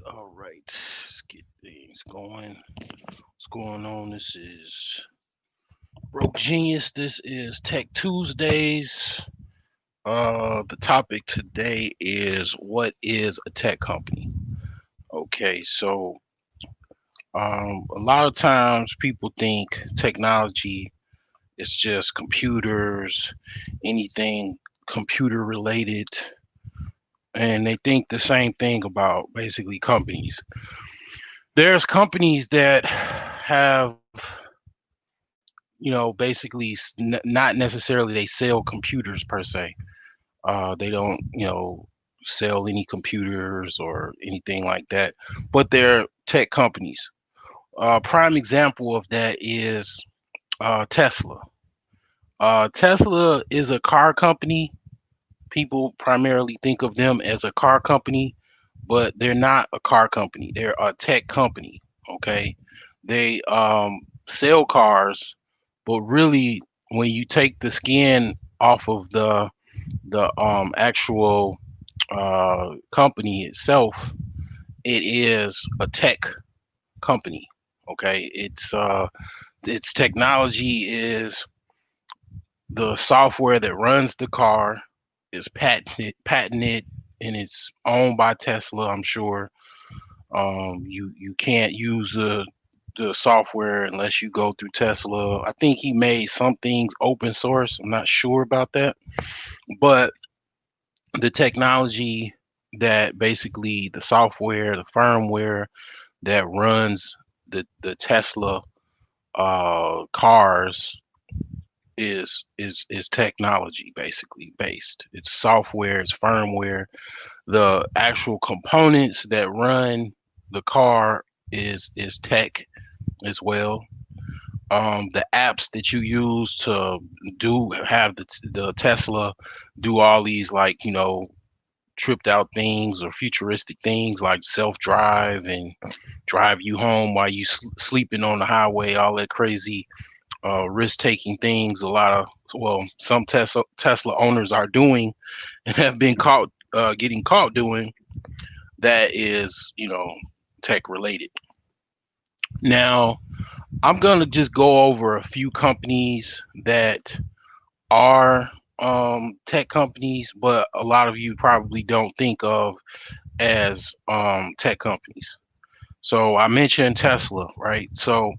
all right. Let's get things going. What's going on? This is Broke Genius. This is Tech Tuesdays. The topic today is what is a tech company? Okay, so a lot of times people think technology is just computers, anything computer related, and they think the same thing about basically companies. There's companies that have, basically not necessarily they sell computers per se. They don't, sell any computers or anything like that, but they're tech companies. Prime example of that is Tesla. Tesla is a car company. People primarily think of them as a car company, but they're not a car company. They're a tech company. Okay, they sell cars, but really, when you take the skin off of the actual company itself, it is a tech company. Okay, its technology is the software that runs the car is patented, and it's owned by Tesla. I'm sure. You can't use the software unless you go through Tesla. I think he made some things open source. I'm not sure about that, but the technology that basically the software, the firmware that runs the Tesla cars is technology basically based. It's software, it's firmware. The actual components that run the car is tech as well. The apps that you use to do have the Tesla do all these, like, tripped out things or futuristic things like self drive and drive you home while you sleeping on the highway, all that crazy risk taking things. A lot of, well, some Tesla owners are doing and have been caught getting caught doing that is, tech related. Now, I'm going to just go over a few companies that are tech companies, but a lot of you probably don't think of as tech companies. So I mentioned Tesla, right? So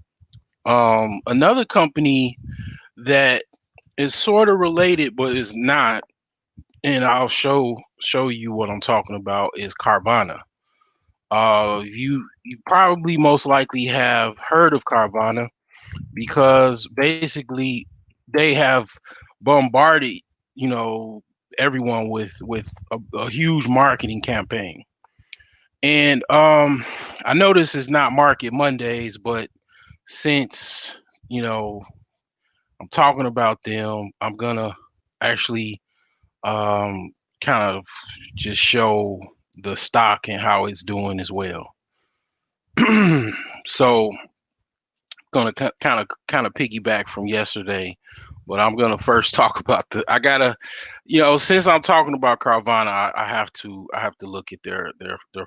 another company that is sort of related but is not, and I'll show you what I'm talking about, is Carvana. You probably most likely have heard of Carvana because basically they have bombarded, you know, everyone with a huge marketing campaign. And I know this is not Market Mondays, but since, you know, I'm talking about them, I'm gonna actually um kind of just show the stock and how it's doing as well. So gonna kind of piggyback from yesterday, but I'm gonna first talk about I gotta, since I'm talking about Carvana, I have to look at their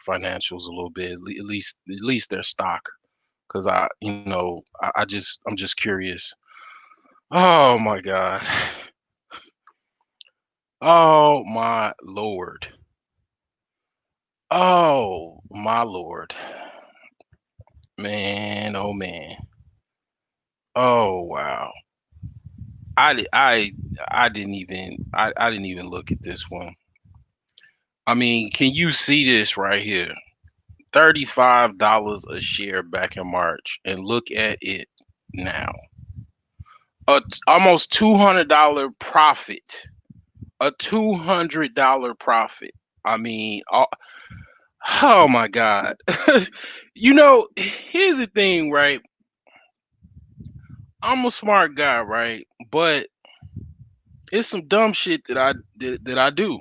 financials a little bit, at least their stock, because I'm just curious. Oh my God. Oh my Lord. Oh my Lord. Man, oh man. Oh wow. I di- I didn't even look at this one. I mean, can you see this right here? $35 a share back in March, and look at it now. Almost $200 profit. A $200 profit. I mean, oh my God. Here's the thing, right? I'm a smart guy, right? But it's some dumb shit that I do.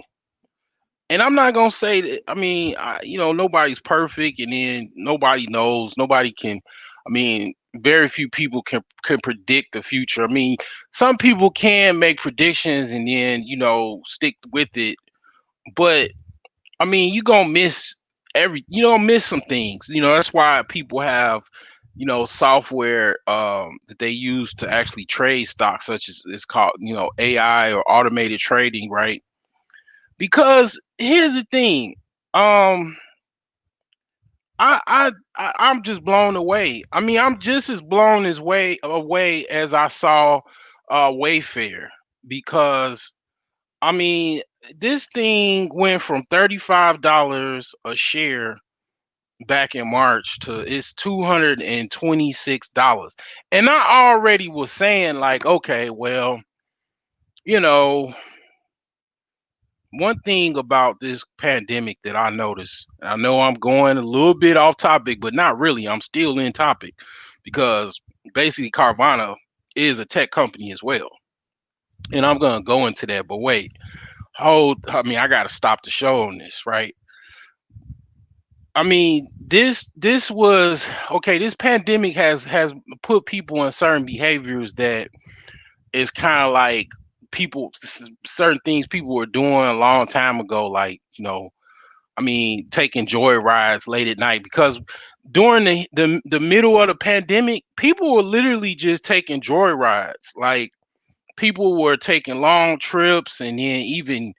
And I'm not gonna say that. I mean, nobody's perfect, and then nobody knows. Nobody can. I mean, very few people can predict the future. I mean, some people can make predictions and then stick with it, but I mean, you gonna miss miss some things. That's why people have, software that they use to actually trade stocks, such as it's called, AI or automated trading, right? Because here's the thing. Um I'm just blown away. I mean, I'm just as blown as way away as I saw Wayfair, because I mean, this thing went from $35 a share back in March to it's $226. And I already was saying, like, okay, well, you know, one thing about this pandemic that I noticed, I know I'm going a little bit off topic, but not really. I'm still in topic because basically Carvana is a tech company as well. And I'm gonna go into that, but wait, I mean, I gotta stop the show on this, right? I mean, this was okay. This pandemic has put people in certain behaviors that is kind of like certain things people were doing a long time ago, like, I mean, taking joy rides late at night, because during the middle of the pandemic, people were literally just taking joy rides. Like, people were taking long trips, and then even,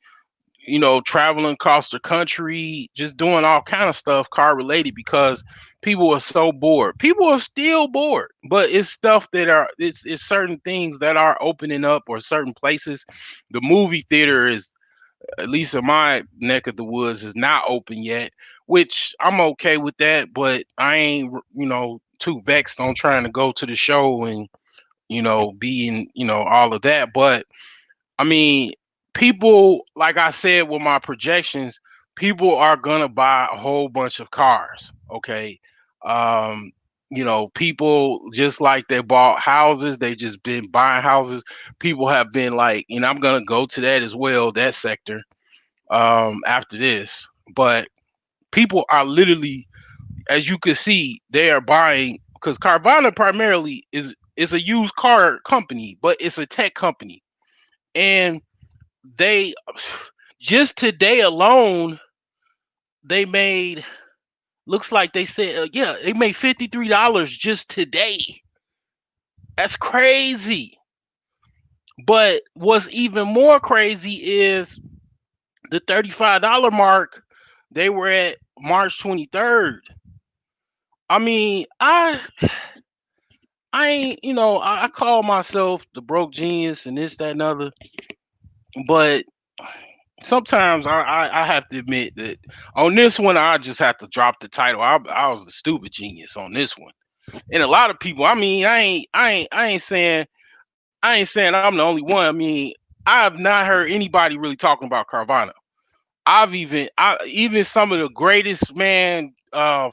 traveling across the country, just doing all kind of stuff car related, because people were so bored. People are still bored, but it's stuff that it's certain things that are opening up, or certain places. The movie theater is, at least in my neck of the woods, is not open yet, which I'm okay with that, but I ain't, too vexed on trying to go to the show and, being, all of that. But I mean, people, like I said with my projections, people are gonna buy a whole bunch of cars. Okay. Um, people, just like they bought houses, they just been buying houses. People have been like, I'm gonna go to that as well, that sector, after this. But people are literally, as you can see, they are buying, because Carvana primarily is a used car company, but it's a tech company. And they just today alone, they made, looks like they said, yeah, they made $53 just today. That's crazy. But what's even more crazy is the $35 mark they were at March 23rd. I mean, I ain't, I call myself the broke genius and this, that, and other, but sometimes I have to admit that on this one, I just have to drop the title. I was the stupid genius on this one. And a lot of people, I mean, I ain't saying I'm the only one. I mean, I have not heard anybody really talking about Carvana. Even some of the greatest, man,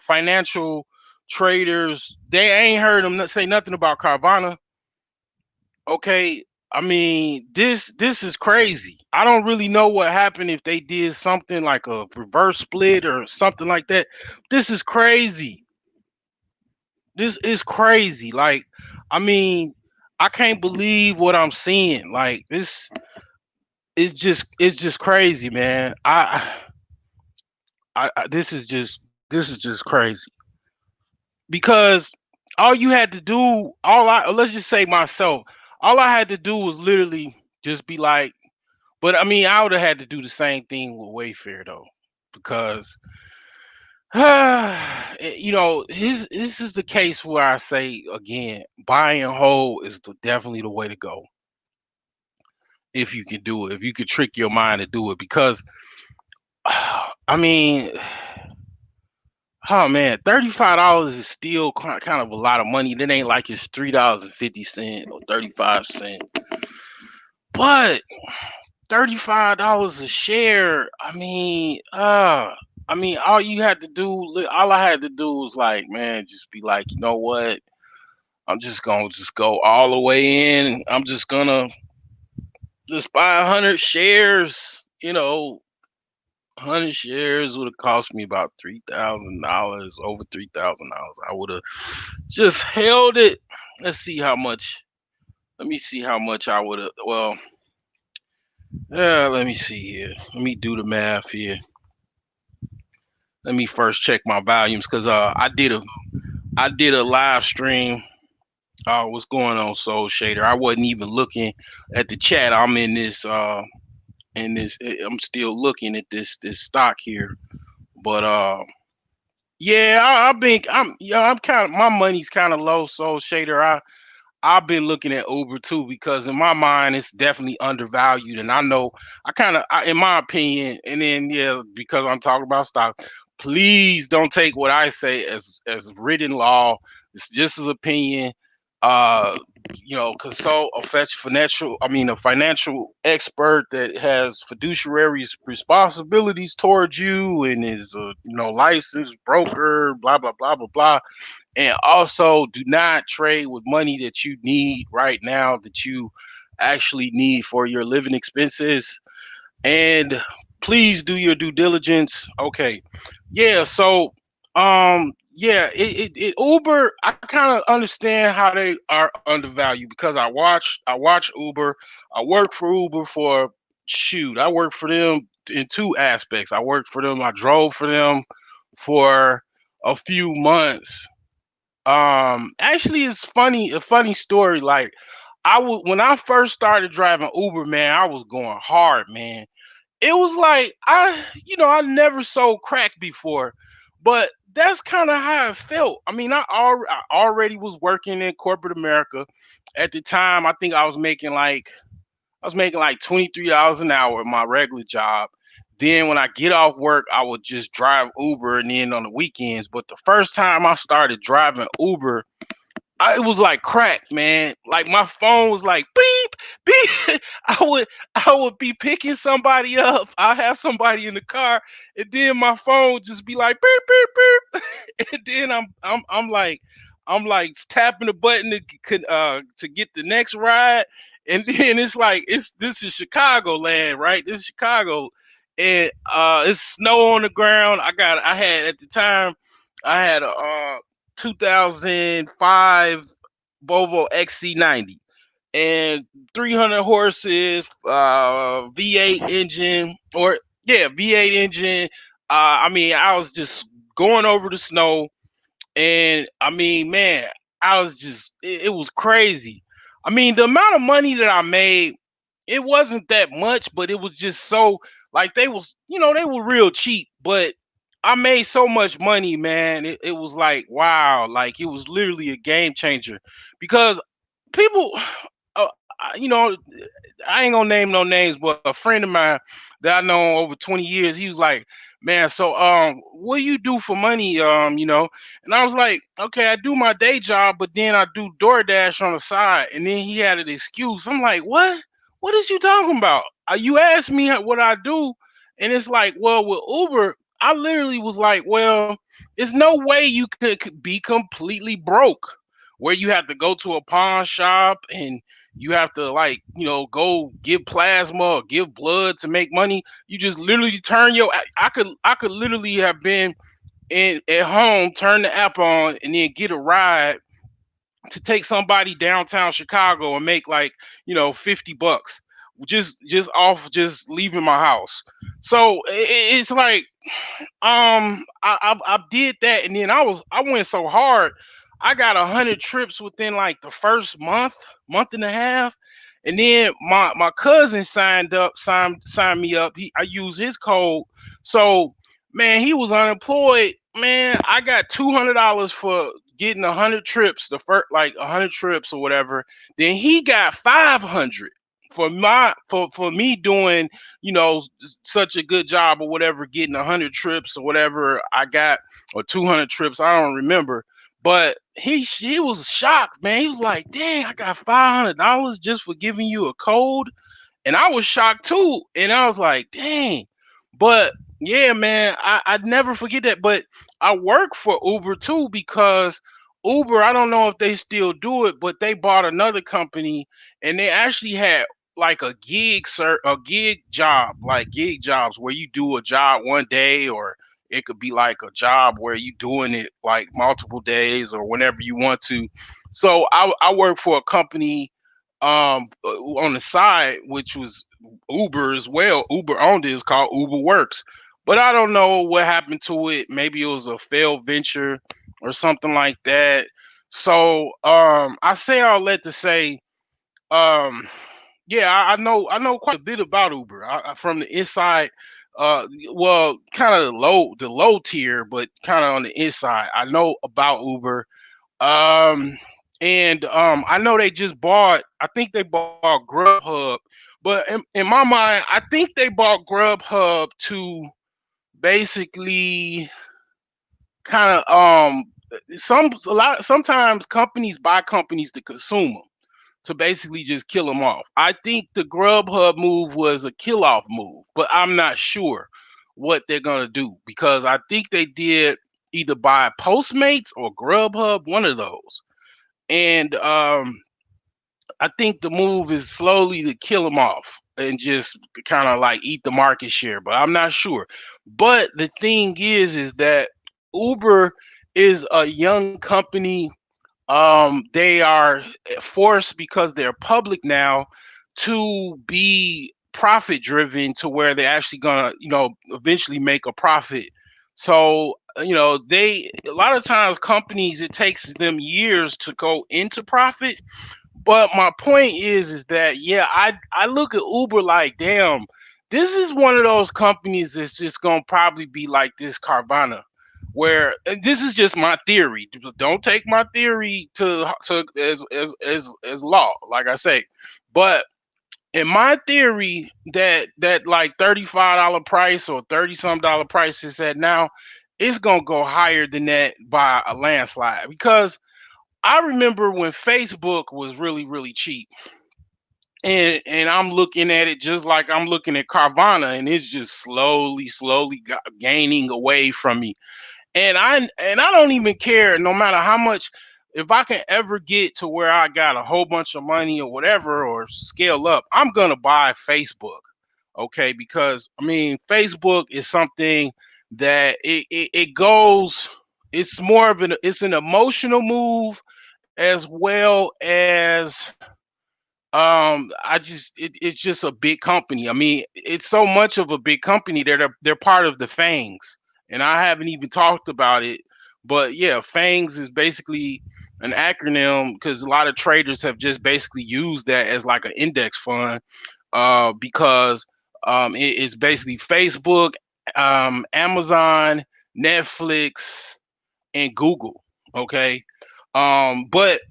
financial traders, they ain't heard them say nothing about Carvana. Okay, I mean, this is crazy. I don't really know what happened, if they did something like a reverse split or something like that. This is crazy. This is crazy. Like, I mean, I can't believe what I'm seeing. Like, this is it's just crazy, man. This is just crazy, because all you had to do, all I let's just say myself, all I had to do was literally just be like, but I mean, I would have had to do the same thing with Wayfair though, because this is the case where I say again, buying whole is definitely the way to go, if you can do it, if you could trick your mind to do it, because I mean, oh man, $35 is still kind of a lot of money. That ain't like it's $3.50 or 35 cents, but $35 a share. I mean, all I had to do was like, man, just be like, you know what? I'm just gonna just go all the way in. I'm just gonna just buy 100 shares. 100 shares would have cost me about $3,000, over $3,000. I would have just held it. Let's see how much. Let me see how much I would have. Well, yeah, let me see here. Let me do the math here. Let me first check my volumes because I did a live stream. What's going on, Soul Shader? I wasn't even looking at the chat. I'm still looking at this stock here. But yeah, I've been I'm kind of, my money's kind of low, Soul Shader. I've been looking at Uber too because in my mind it's definitely undervalued, and I know in my opinion, and then yeah, because I'm talking about stock, please don't take what I say as written law. It's just as opinion. Uh, consult a financial expert that has fiduciary responsibilities towards you and is a licensed broker. Blah blah blah blah blah. And also, do not trade with money that you need right now, that you actually need for your living expenses. And please do your due diligence. Okay. Yeah. So, yeah, Uber, I kind of understand how they are undervalued because I watch Uber. I work for Uber for, shoot, I work for them in two aspects. I worked for them, I drove for them for a few months. Actually, it's funny, a funny story. Like, when I first started driving Uber, man, I was going hard, man. It was like I never sold crack before, but that's kind of how it felt. I mean, I already was working in corporate America at the time. I was making like $23 an hour at my regular job. Then when I get off work, I would just drive Uber, and then on the weekends. But the first time I started driving Uber, it was like crack, man. Like my phone was like beep, beep. I would be picking somebody up. I have somebody in the car, and then my phone would just be like beep, beep, beep. And then I'm like tapping the button to get the next ride. And then it's like this is Chicago land, right? This is Chicago. And it's snow on the ground. I had at the time I had a 2005 Volvo XC90 and 300 horses, V8 engine, or yeah, V8 engine. I mean, I was just going over the snow, and I mean, man, it was crazy. I mean, the amount of money that I made, it wasn't that much, but it was just so, like, they were real cheap, but I made so much money, man. It was like, wow, like it was literally a game changer because people, I ain't gonna name no names, but a friend of mine that I know over 20 years, he was like, man, so what do you do for money? And I was like, okay, I do my day job, but then I do DoorDash on the side. And then he had an excuse. I'm like, what? What is you talking about? You asked me what I do, and it's like, well, with Uber, I literally was like, well, there's no way you could be completely broke where you have to go to a pawn shop and you have to, like, go give plasma or give blood to make money. You just literally turn your I could literally have been in at home, turn the app on, and then get a ride to take somebody downtown Chicago and make like, $50 just off just leaving my house. So it's like, I did that, and then I went so hard. I got 100 trips within like the first month and a half, and then my cousin signed me up. I used his code, so man, he was unemployed. Man, I got $200 for getting 100 trips, the first like 100 trips or whatever. Then he got 500 for me doing, such a good job or whatever, getting 100 trips or whatever I got, or 200 trips, I don't remember. But he was shocked, man. He was like, dang, I got $500 just for giving you a code. And I was shocked too. And I was like, dang. But yeah, man, I'd never forget that. But I work for Uber too, because Uber, I don't know if they still do it, but they bought another company, and they actually had like a gig job, like gig jobs where you do a job one day, or it could be like a job where you doing it like multiple days or whenever you want to. So I work for a company on the side, which was Uber as well. Uber owned it. It's called Uber Works. but I don't know what happened to it. Maybe it was a failed venture or something like that. So I say all that to say, um, yeah, I know quite a bit about Uber. From the inside, well, kind of the low tier, but kind of on the inside. I know about Uber. Um, and I know they just bought. I think they bought Grubhub, but in my mind, I think they bought Grubhub to basically kind of sometimes companies buy companies to consume them, to basically just kill them off. I think the Grubhub move was a kill off move, but I'm not sure what they're gonna do because I think they did either buy Postmates or Grubhub, one of those. And I think the move is slowly to kill them off and just kind of like eat the market share, but I'm not sure. But the thing is that Uber is a young company. They are forced because they're public now to be profit driven to where they're actually gonna, eventually make a profit. So, they a lot of times companies it takes them years to go into profit, but my point is that yeah, I look at Uber like, damn, this is one of those companies that's just gonna probably be like this Carvana, where and this is just my theory. Don't take my theory to as law, like I say, but in my theory that like $35 price or 30 some dollar price is at now, it's gonna go higher than that by a landslide because I remember when Facebook was really, really cheap. And I'm looking at it just like I'm looking at Carvana, and it's just slowly, slowly gaining away from me. And I don't even care, no matter how much. If I can ever get to where I got a whole bunch of money or whatever, or scale up, I'm gonna buy Facebook. Okay, because I mean, Facebook is something that it goes. It's more of it's an emotional move as well as it's just a big company. I mean, it's so much of a big company that they're part of the Fangs, and I haven't even talked about it. But yeah, Fangs is basically an acronym because a lot of traders have just basically used that as like an index fund, because it's basically Facebook, Amazon, Netflix, and Google. Okay. But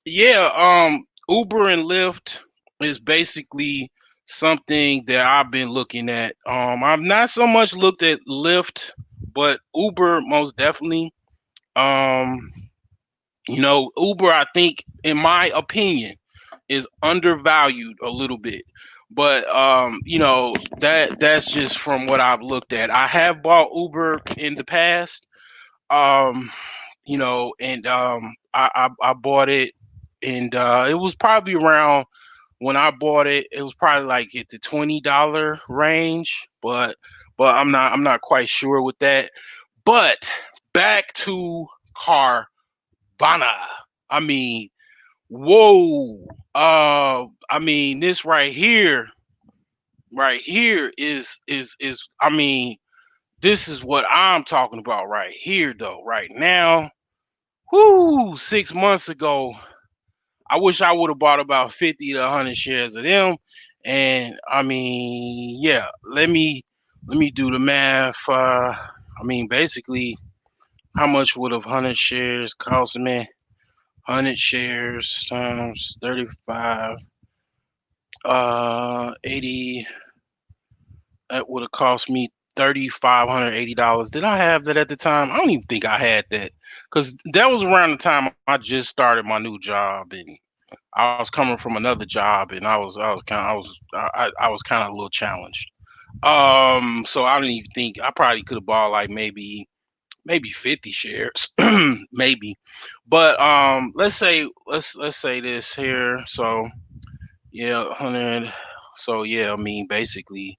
yeah, Uber and Lyft is basically something that I've been looking at. I've not so much looked at Lyft, but Uber most definitely. Um, Uber, I think, in my opinion, is undervalued a little bit. But that's just from what I've looked at. I have bought Uber in the past. Um, and I bought it, and it was probably around when I bought it. It was probably like at the $20 range, but I'm not quite sure with that. But back to Carvana. I mean, whoa. I mean, this right here is. I mean, this is what I'm talking about right here, though. Right now, whoo, 6 months ago, I wish I would have bought about 50 to 100 shares of them. And I mean, yeah, let me do the math. I mean, basically, how much would have 100 shares cost me? 100 shares times 35, 80. That would have cost me $3,580. Did I have that at the time? I don't even think I had that because that was around the time I just started my new job, and I was coming from another job, and I was kind of a little challenged. So I don't even think I probably could have bought like maybe 50 shares, maybe. But let's say this here. So yeah, 100. So yeah, I mean basically,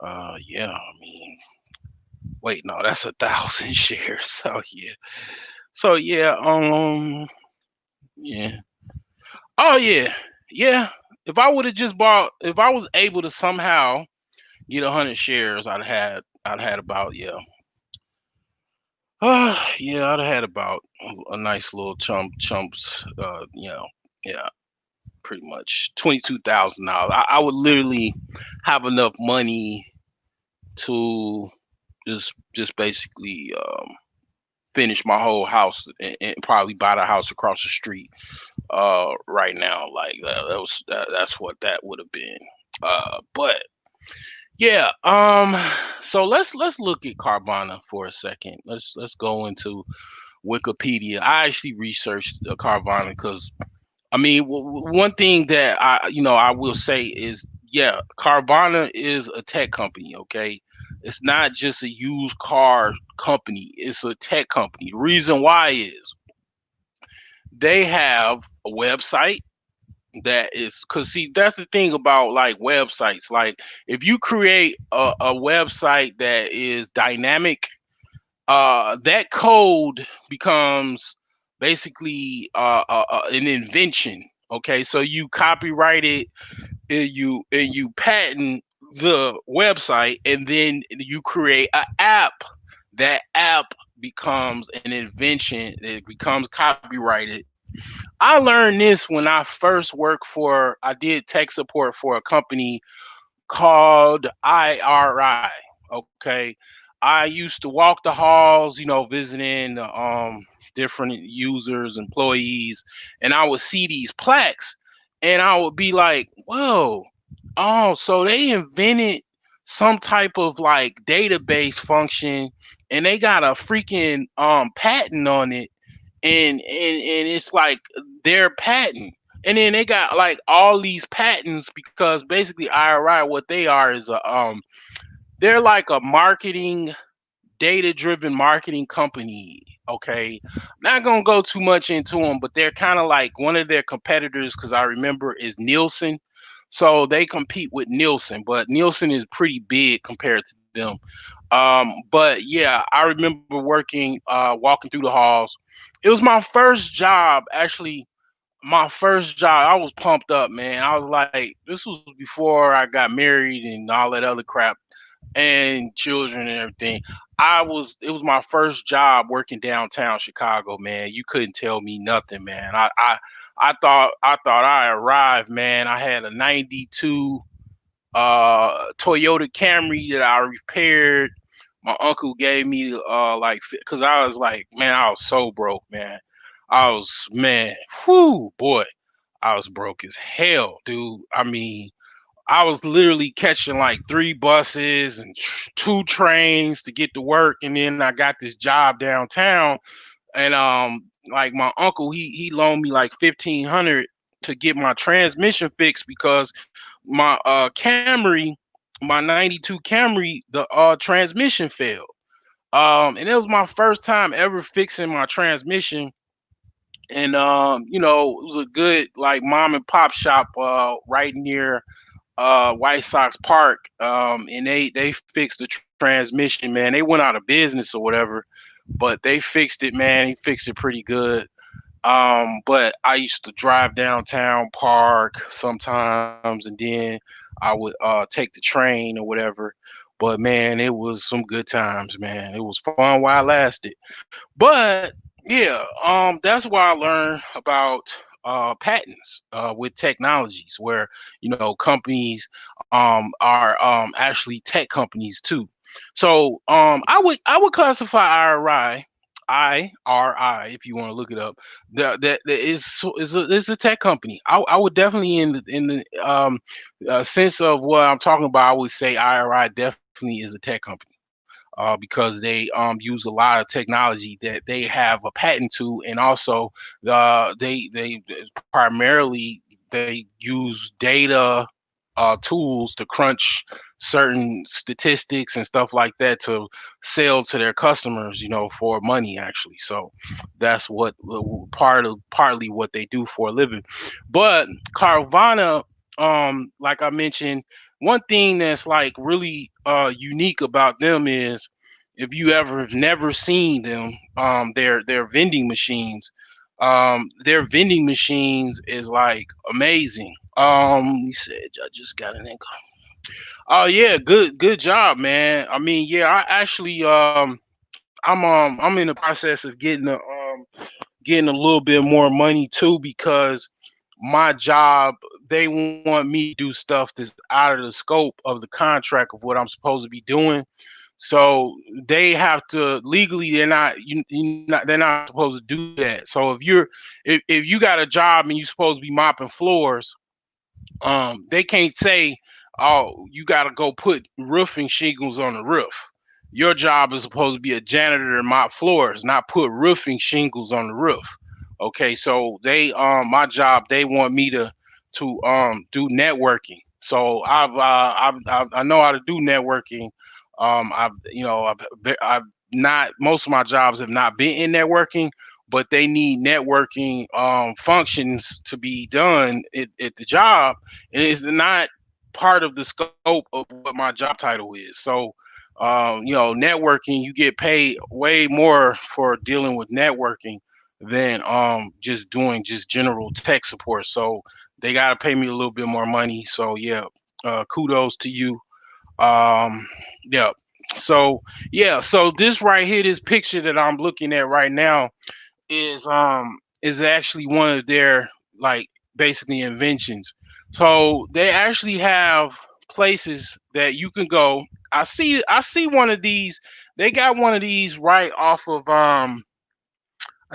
yeah, I mean, wait, no, that's 1,000 shares. So yeah, yeah. Oh yeah, yeah. If I would have just bought, if I was able to somehow get 100 shares, I'd have had. I'd had about yeah. Yeah, I'd had about a nice little chumps. Yeah, pretty much $22,000. I would literally have enough money to just basically finish my whole house and probably buy the house across the street right now. Like that's what that would have been. But yeah, so let's look at Carvana for a second. Let's go into Wikipedia. I actually researched Carvana because I mean, one thing that I will say is, yeah, Carvana is a tech company. Okay, it's not just a used car company; it's a tech company. The reason why is they have a website that is, because see, that's the thing about like websites. Like, if you create a website that is dynamic, that code becomes basically an invention. Okay, so you copyright it and you patent the website, and then you create an app. That app becomes an invention. It becomes copyrighted. I learned this when I first worked for. I did tech support for a company called IRI. Okay. I used to walk the halls, visiting different users, employees, and I would see these plaques and I would be like, whoa, oh, so they invented some type of like database function and they got a freaking patent on it, and it's like their patent. And then they got like all these patents because basically IRI, what they are is they're like a marketing, data driven marketing company. Okay, not gonna go too much into them, but they're kind of like one of their competitors, because I remember, is Nielsen. So they compete with Nielsen, but Nielsen is pretty big compared to them. But yeah, I remember walking through the halls. It was my first job, actually. My first job, I was pumped up, man. I was like, this was before I got married and all that other crap and children and everything. It was my first job working downtown Chicago, man. You couldn't tell me nothing, man. I thought I arrived, man. I had a 92 Toyota Camry that I repaired. My uncle gave me like, because I was like, man, I was so broke, man. I was, man, whoo, boy, I was broke as hell, dude. I mean, I was literally catching like three buses and two trains to get to work, and then I got this job downtown, and like my uncle, he loaned me like 1,500 to get my transmission fixed because my my 92 Camry, the transmission failed. And it was my first time ever fixing my transmission. And it was a good like mom and pop shop right near White Sox Park. And they fixed the transmission, man. They went out of business or whatever, but they fixed it, man. He fixed it pretty good. But I used to drive downtown, park sometimes, and then I would take the train or whatever. But man, it was some good times, man. It was fun while it lasted. But yeah, that's why I learned about patents with technologies, where companies are actually tech companies too. So I would classify IRI, if you want to look it up. That is a tech company. I would definitely, in the sense of what I'm talking about, I would say IRI definitely is a tech company. Because they use a lot of technology that they have a patent to, and also they primarily they use data tools to crunch certain statistics and stuff like that to sell to their customers, for money actually. So that's what partly what they do for a living. But Carvana, like I mentioned, one thing that's like really unique about them is, if you ever have never seen them, their vending machines, their vending machines is like amazing. You said I just got an income. Oh yeah, good job, man. I mean, yeah, I actually I'm in the process of getting a little bit more money too, because my job, they want me to do stuff that's out of the scope of the contract of what I'm supposed to be doing. So they have to legally, they're not supposed to do that. So if you got a job and you're supposed to be mopping floors, they can't say, oh, you got to go put roofing shingles on the roof. Your job is supposed to be a janitor and mop floors, not put roofing shingles on the roof. Okay, so my job, they want me to do networking. So I know how to do networking. I've not most of my jobs have not been in networking, but they need networking functions to be done at the job, and it's not part of the scope of what my job title is. So, networking, you get paid way more for dealing with networking than just general tech support. So they got to pay me a little bit more money. So yeah, kudos to you. Um, yeah. So yeah, so this right here, this picture that I'm looking at right now is actually one of their, like, basically inventions. So they actually have places that you can go. I see one of these. They got one of these right off of I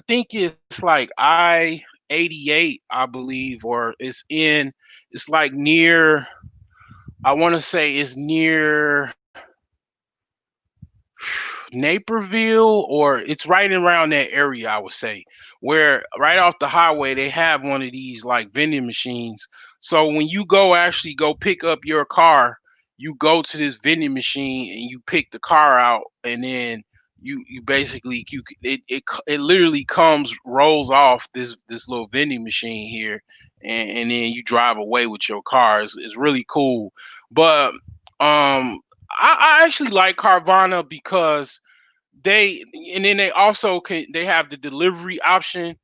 think it's like I-88, I believe, or it's like near, I want to say it's near Naperville, or it's right around that area, I would say, where right off the highway they have one of these like vending machines. So when you actually go pick up your car, you go to this vending machine and you pick the car out, and then you basically it literally comes rolls off this little vending machine here, and then you drive away with your car. It's really cool. But I actually like Carvana because they and then they also they have the delivery option.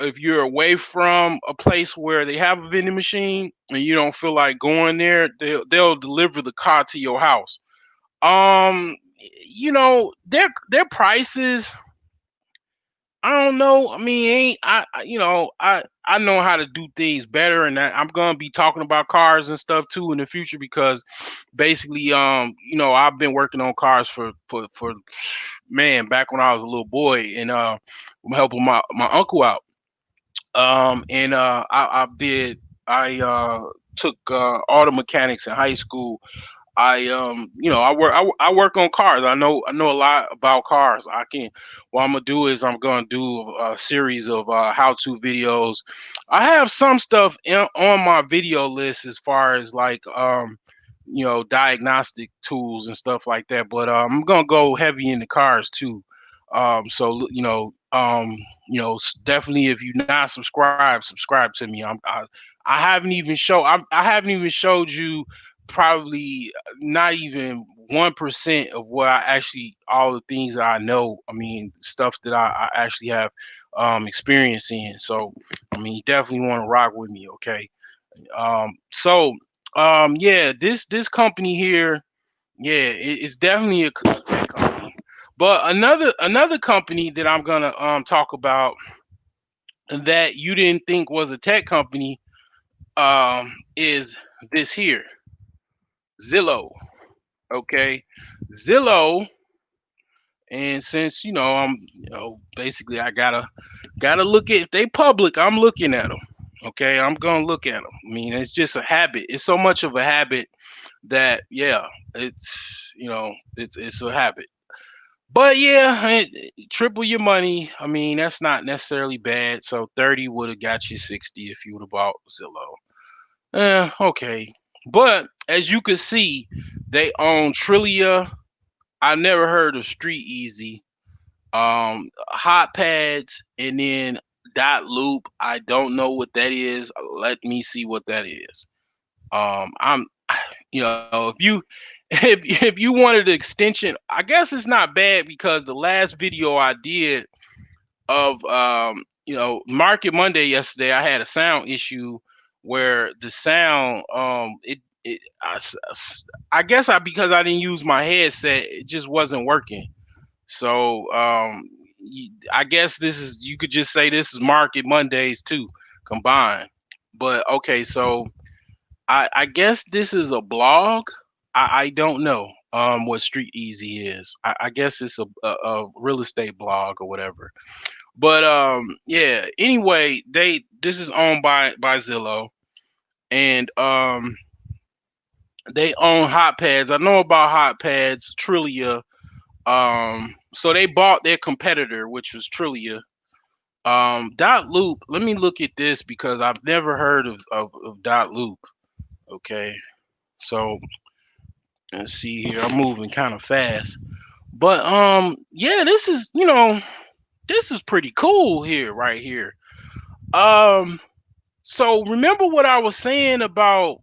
If you're away from a place where they have a vending machine and you don't feel like going there, they'll deliver the car to your house. Their prices, I don't know. I mean, ain't I know how to do things better, and I'm gonna be talking about cars and stuff too in the future, because basically, I've been working on cars for man, back when I was a little boy, and I'm helping my uncle out. And I took auto mechanics in high school. I work on cars. I know a lot about cars. What I'm gonna do is I'm gonna do a series of how-to videos. I have some stuff on my video list as far as like diagnostic tools and stuff like that. But I'm gonna go heavy into cars too. So definitely, if you're not subscribed, subscribe to me. I haven't even showed you probably not even 1% of what I actually, all the things that I know. I mean, stuff that I actually have experience in. So I mean, you definitely want to rock with me, okay? Yeah, this company here, yeah, it's definitely a tech company. But another company that I'm gonna talk about that you didn't think was a tech company is this here, Zillow. Okay, Zillow. And since I'm basically, I gotta look at, if they public, I'm looking at them. Okay, I'm gonna look at them. I mean, it's just a habit. It's so much of a habit that, yeah, it's a habit. But yeah, triple your money. I mean, that's not necessarily bad. So 30 would have got you 60 if you would have bought Zillow. Okay. But as you can see, they own Trillia. I never heard of Street Easy. Hot Pads, and then Dot Loop. I don't know what that is. Let me see what that is. I'm if you if you wanted an extension, I guess it's not bad, because the last video I did of Market Monday yesterday, I had a sound issue where the sound it, I guess because I didn't use my headset, it just wasn't working. So I guess this is, you could just say this is Market Mondays too combined. But okay, so I guess this is a blog. I don't know what Street Easy is. I guess it's a real estate blog or whatever. But yeah. Anyway, this is owned by Zillow, and they own hot pads. I know about hot pads, Trillia. So they bought their competitor, which was Trillia. Dot Loop. Let me look at this because I've never heard of Dot Loop. Okay, so let's see here. I'm moving kind of fast, but yeah, this is, this is pretty cool here, right here. Um, so remember what I was saying about,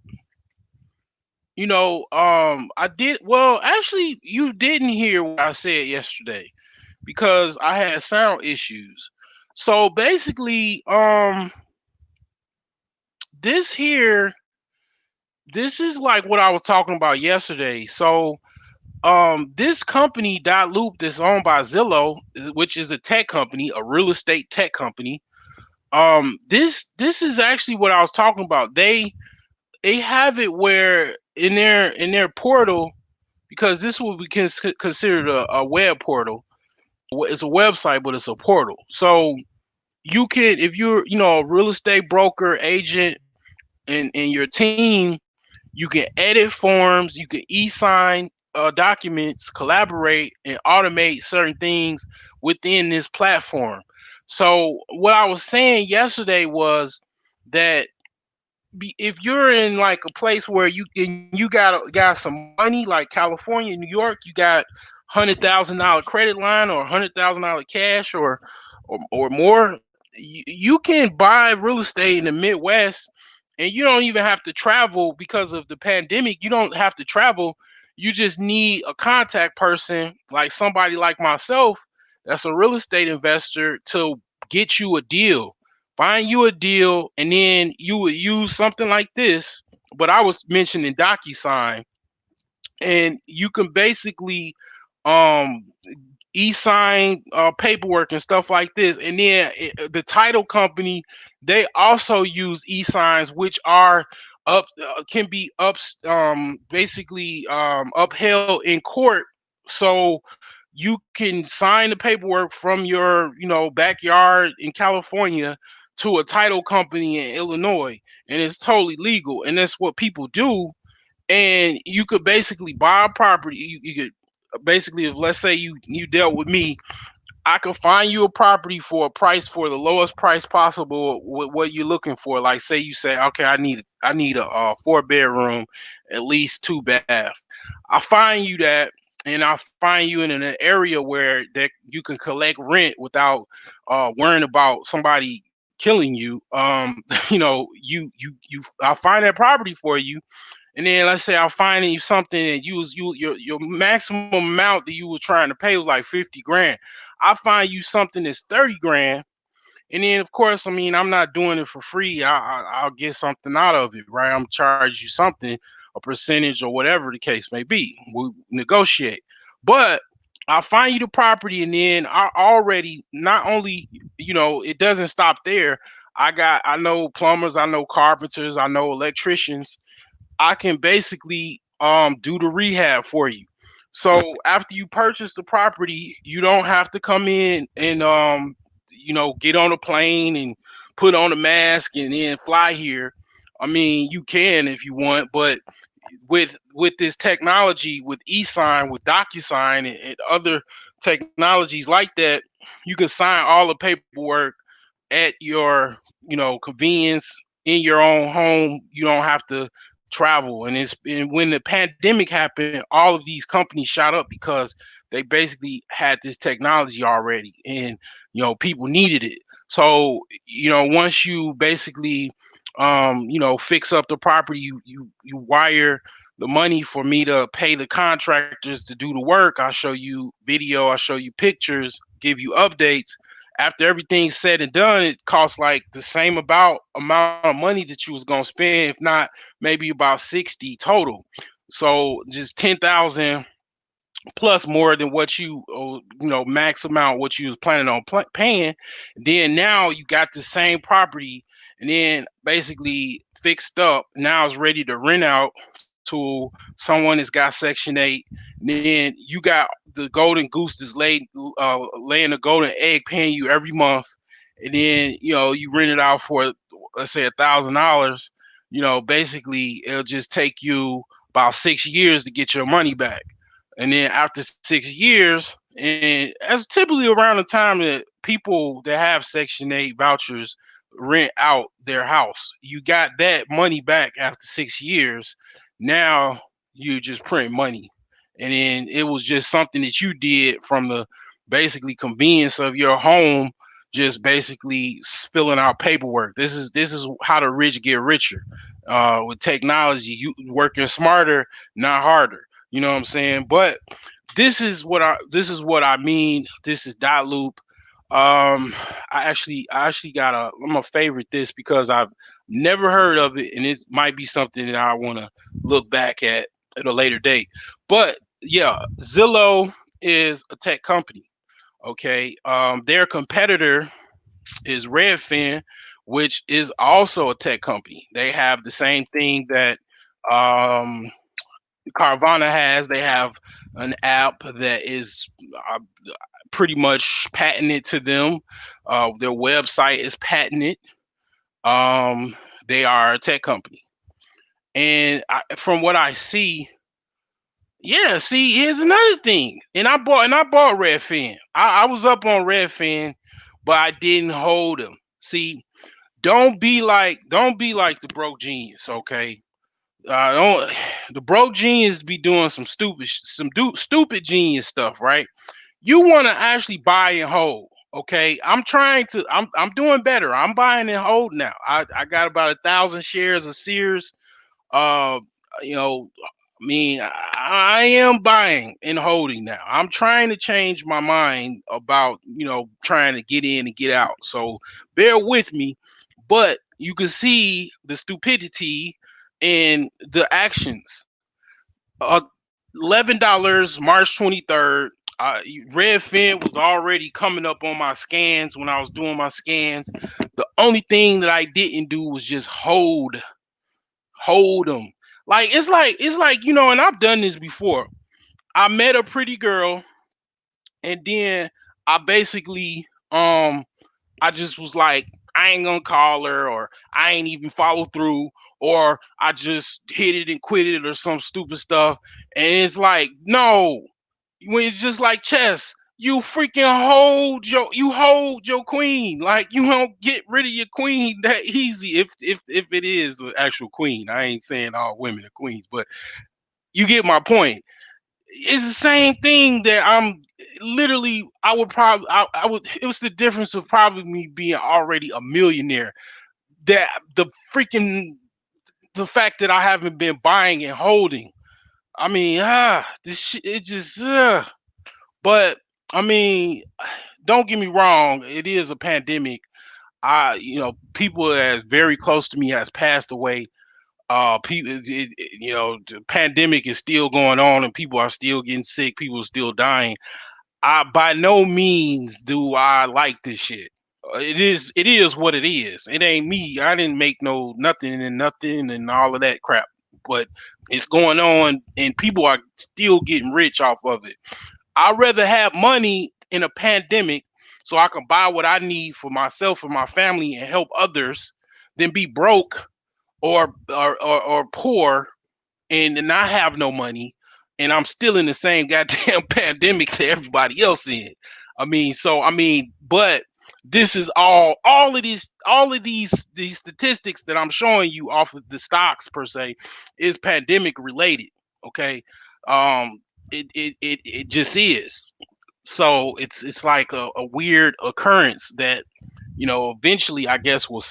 I did, well, actually, you didn't hear what I said yesterday because I had sound issues. So basically, this here, this is like what I was talking about yesterday. So, this company, Dot Loop, that's owned by Zillow, which is a tech company, a real estate tech company. This is actually what I was talking about. They have it where in their portal, because this will be considered a web portal. It's a website, but it's a portal. So you can, if you're, a real estate broker, agent, and your team, you can edit forms, you can e-sign documents, collaborate, and automate certain things within this platform. So what I was saying yesterday was that, if you're in like a place where you got some money, like California, New York, you got $100,000 credit line or $100,000 cash, or more, you can buy real estate in the Midwest, and you don't even have to travel because of the pandemic. You don't have to travel. You just need a contact person, like somebody like myself, that's a real estate investor, to get you a deal, find you a deal, and then you would use something like this. But I was mentioning DocuSign, and you can basically um e-sign paperwork and stuff like this. And then the title company, they also use e-signs, which are up can be basically upheld in court. So you can sign the paperwork from your, backyard in California to a title company in Illinois, and it's totally legal, and that's what people do. And you could basically buy a property. You could basically, if let's say you dealt with me, I could find you a property for a price, for the lowest price possible with what you're looking for. Like, say you say, okay, I need a, 4 bedroom, at least 2 bath. I find you that, and I find you in an area where that you can collect rent without worrying about somebody killing you. I find that property for you, and then let's say I'll find you something that your maximum amount that you were trying to pay was like 50 grand. I find you something that's 30 grand, and then of course, I mean, I'm not doing it for free. I'll get something out of it, right? I'm charge you something, a percentage or whatever the case may be. We negotiate, but I'll find you the property, and then I already, not only, it doesn't stop there. I know plumbers, I know carpenters, I know electricians. I can basically do the rehab for you. So after you purchase the property, you don't have to come in and get on a plane and put on a mask and then fly here. I mean, you can if you want, but with this technology, with eSign, with DocuSign, and other technologies like that, you can sign all the paperwork at your, convenience, in your own home. You don't have to travel. And when the pandemic happened, all of these companies shot up because they basically had this technology already, and people needed it. So once you basically fix up the property, you wire the money for me to pay the contractors to do the work. I'll show you video, I'll show you pictures, give you updates. after everything's said and done, it costs like the same amount of money that you was gonna spend, if not maybe about 60 total. So just 10,000 plus more than what max amount what you was planning on paying. Then now you got the same property, and then basically fixed up. Now it's ready to rent out to someone that's got Section 8. And then you got the golden goose that's laying a golden egg, paying you every month. And then you rent it out for, let's say, $1,000. Basically it'll just take you about 6 years to get your money back. And then after 6 years, and that's typically around the time that people that have Section 8 vouchers rent out their house, you got that money back after 6 years. Now you just print money. And then it was just something that you did from the basically convenience of your home, just basically filling out paperwork. This is how the rich get richer. With technology, you working smarter, not harder. You know what I'm saying? But this is what I mean. This is dot loop. I actually I'm gonna favorite this because I've never heard of it, and it might be something that I want to look back at a later date. But yeah, Zillow is a tech company. Okay, their competitor is Redfin, which is also a tech company. They have the same thing that um, Carvana has. They have an app that is uh, pretty much patented to them. Their website is patented. Um, they are a tech company, and from what I see, yeah. See, here's another thing, and I bought Redfin. I was up on Redfin, but I didn't hold them. See, don't be like the broke genius, okay? Don't The broke genius be doing stupid genius stuff, right? You want to actually buy and hold. Okay, I'm doing better. I'm buying and hold now. I got about 1,000 shares of Sears. Uh, you know, I am buying and holding now. I'm trying to change my mind about trying to get in and get out. So bear with me, but you can see the stupidity in the actions. Uh, $11, March 23rd. Redfin was already coming up on my scans when I was doing my scans. The only thing that I didn't do was just hold them. Like it's like and I've done this before. I met a pretty girl, and then I basically I just was like, I ain't gonna call her, or I ain't even follow through, or I just hit it and quit it or some stupid stuff. And it's like, no, when it's just like chess, you hold your queen. Like, you don't get rid of your queen that easy if it is an actual queen. I ain't saying all women are queens, but you get my point. It's the same thing that I'm literally I would it was the difference of probably me being already a millionaire. That the fact that I haven't been buying and holding. I mean, this shit, it just but I mean, don't get me wrong, it is a pandemic. People that's very close to me has passed away. The pandemic is still going on, and people are still getting sick. People are still dying. I By no means do I like this shit. It is what it is. It ain't me. I didn't make no nothing and all of that crap. But it's going on, and people are still getting rich off of it. I'd rather have money in a pandemic so I can buy what I need for myself and my family and help others than be broke or poor and not have no money, and I'm still in the same goddamn pandemic that everybody else in. But this is all of these statistics that I'm showing you off of the stocks per se is pandemic related. Okay. It just is. So it's like a weird occurrence that eventually I guess will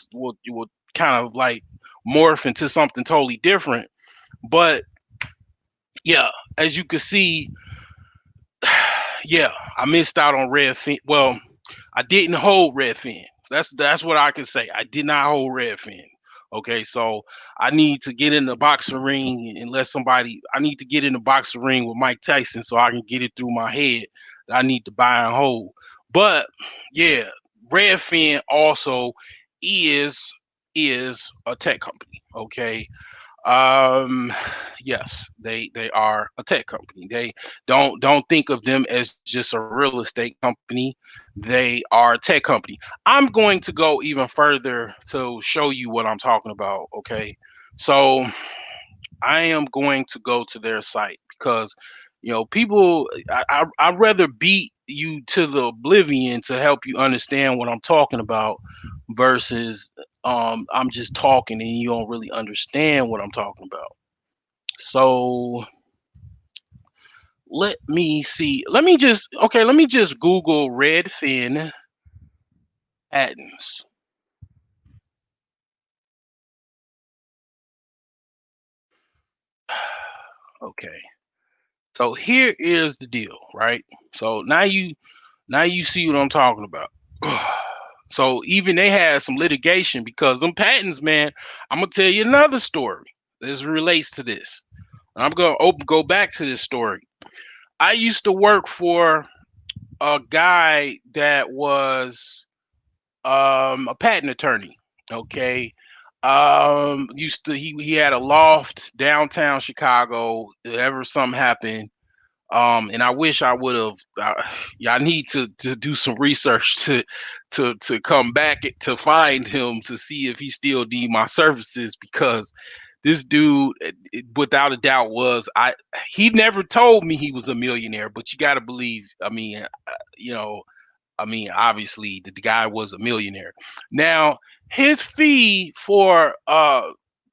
kind of like morph into something totally different. But yeah, as you can see, yeah, I missed out on Redfin. Well, I didn't hold Redfin. That's what I can say. I did not hold Redfin. Okay, so I need to get in the boxing ring and let somebody. I need to get in the boxing ring with Mike Tyson so I can get it through my head that I need to buy and hold. But yeah, Redfin also is is a tech company. Okay, yes, they are a tech company. They don't think of them as just a real estate company. They are a tech company. I'm going to go even further to show you what I'm talking about. Okay, so I am going to go to their site because people. I'd rather beat you to the oblivion to help you understand what I'm talking about versus I'm just talking and you don't really understand what I'm talking about. So let me see. Let me just Google Redfin patents. Okay. So here is the deal, right? So now you see what I'm talking about. So even they had some litigation because them patents, man, I'm gonna tell you another story. This relates to this. I'm gonna go back to this story. I used to work for a guy that was a patent attorney. Okay. Used to he had a loft downtown Chicago. If ever something happened, and I wish I would have. Yeah, I need to do some research to come back to find him to see if he still need my services because this dude, without a doubt, was I. He never told me he was a millionaire, but you got to believe. You know, obviously the guy was a millionaire. Now, his fee for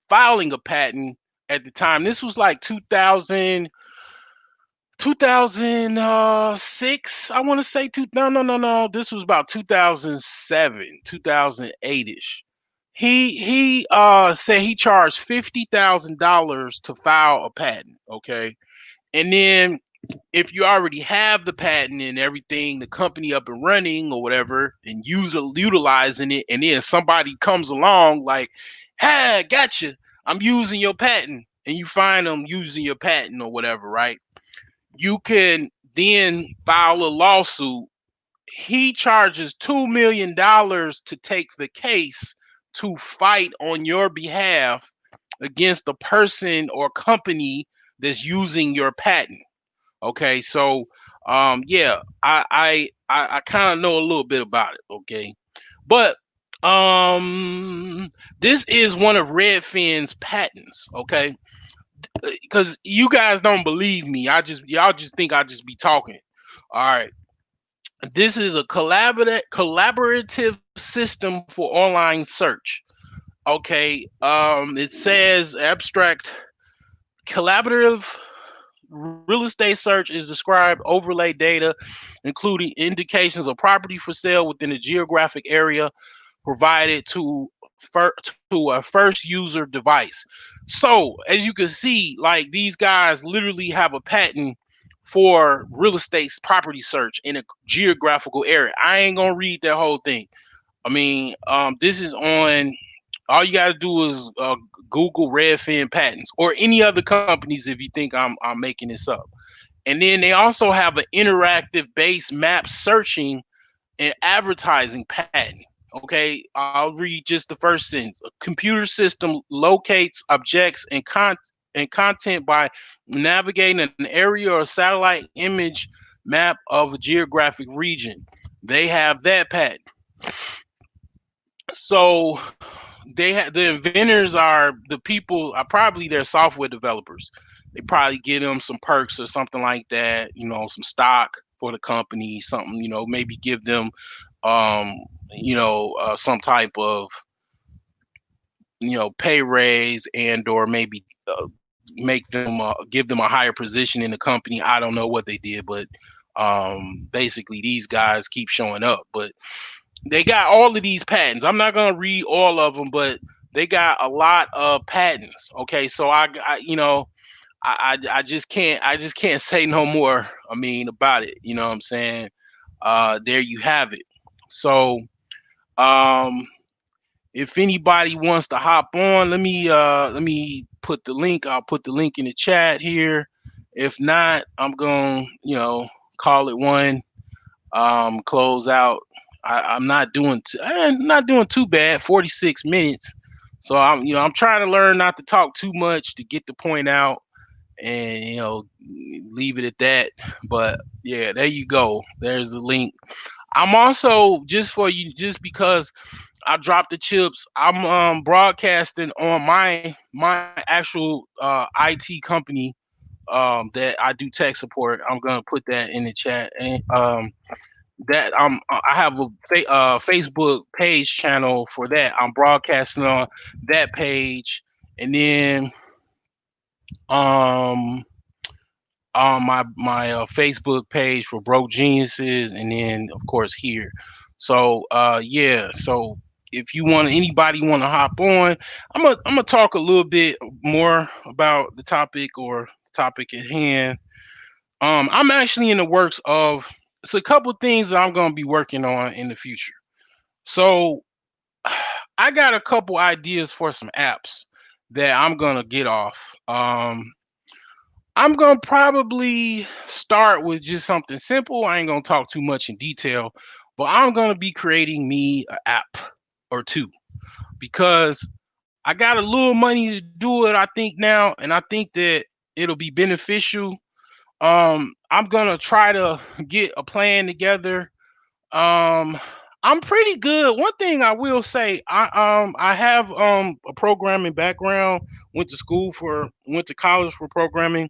filing a patent at the time, this was like 2006. I want to say no, this was about 2007, 2008ish. He said he charged $50,000 to file a patent, okay? And then if you already have the patent and everything, the company up and running or whatever, and utilizing it, and then somebody comes along like, "Hey, gotcha, I'm using your patent," and you find them using your patent or whatever, right? You can then file a lawsuit. He charges $2 million to take the case to fight on your behalf against the person or company that's using your patent. Okay, so yeah, I kind of know a little bit about it. Okay, but this is one of Redfin's patents. Okay, because you guys don't believe me. Y'all just think I just be talking. All right, this is a collaborative system for online search. Okay, it says abstract collaborative real estate search is described overlay data, including indications of property for sale within a geographic area provided to a first user device. So as you can see, like these guys literally have a patent for real estate property search in a geographical area. I ain't gonna read that whole thing. This is on. All you gotta do is Google Redfin patents or any other companies if you think I'm making this up. And then they also have an interactive base map searching and advertising patent. Okay, I'll read just the first sentence. A computer system locates objects and content by navigating an area or satellite image map of a geographic region. They have that patent. So the inventors are the people are probably their software developers. They probably give them some perks or something like that, some stock for the company, something, maybe give them um some type of pay raise and or maybe make them give them a higher position in the company. I don't know what they did, but basically these guys keep showing up. But they got all of these patents. I'm not gonna read all of them, but they got a lot of patents. Okay, so I just can't say no more. About it. You know what I'm saying? There you have it. So um, if anybody wants to hop on, let me put the link. I'll put the link in the chat here. If not, I'm going to, call it one. Close out. I'm not doing too bad. 46 minutes. So I'm trying to learn not to talk too much to get the point out, and leave it at that. But yeah, there you go. There's the link. I'm also, just for you, just because I dropped the chips, I'm broadcasting on my actual IT company that I do tech support. I'm gonna put that in the chat, and that I have a Facebook page channel for that. I'm broadcasting on that page, and then um on my Facebook page for Broke Geniuses, and then of course here. So yeah, so if you want anybody want to hop on, I'm gonna talk a little bit more about the topic or topic at hand. I'm actually in the works of, it's a couple things that I'm gonna be working on in the future. So I got a couple ideas for some apps that I'm gonna get off. I'm gonna probably start with just something simple. I ain't gonna talk too much in detail, but I'm gonna be creating me an app or two, because I got a little money to do it, I think now, and I think that it'll be beneficial. I'm gonna try to get a plan together. Um, I'm pretty good. One thing I will say, I have a programming background. Went to college for programming.